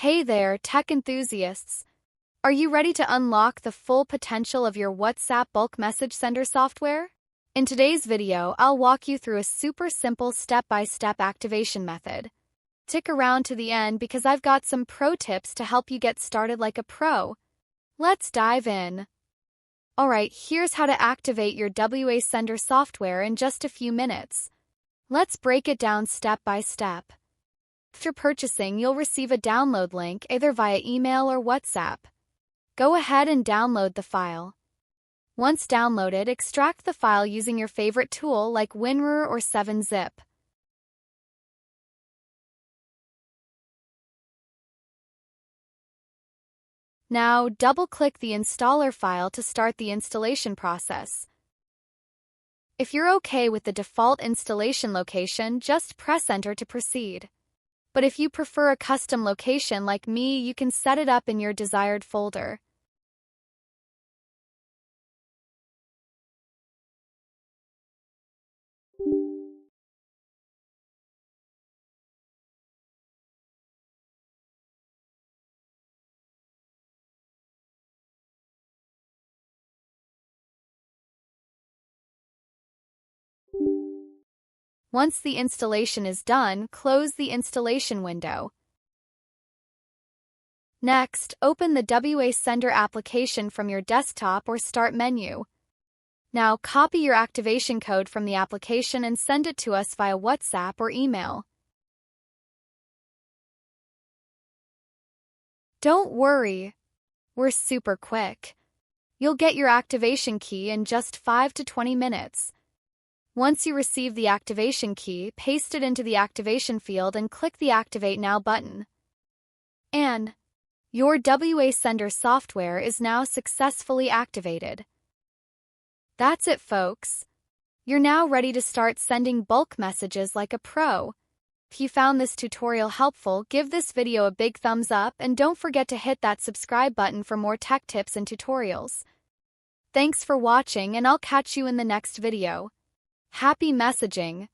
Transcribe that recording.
Hey there, tech enthusiasts! Are you ready to unlock the full potential of your WhatsApp bulk message sender software? In today's video, I'll walk you through a super simple step-by-step activation method. Stick around to the end because I've got some pro tips to help you get started like a pro. Let's dive in. Alright, here's how to activate your WASender software in just a few minutes. Let's break it down step by step. After purchasing, you'll receive a download link either via email or WhatsApp. Go ahead and download the file. Once downloaded, extract the file using your favorite tool like WinRAR or 7-Zip. Now, double-click the installer file to start the installation process. If you're okay with the default installation location, just press Enter to proceed. But if you prefer a custom location like me, you can set it up in your desired folder. Once the installation is done, close the installation window. Next, open the WASender application from your desktop or Start menu. Now, copy your activation code from the application and send it to us via WhatsApp or email. Don't worry, we're super quick. You'll get your activation key in just 5 to 20 minutes. Once you receive the activation key, paste it into the activation field and click the Activate Now button. And your WASender software is now successfully activated. That's it, folks. You're now ready to start sending bulk messages like a pro. If you found this tutorial helpful, give this video a big thumbs up and don't forget to hit that subscribe button for more tech tips and tutorials. Thanks for watching, and I'll catch you in the next video. Happy messaging!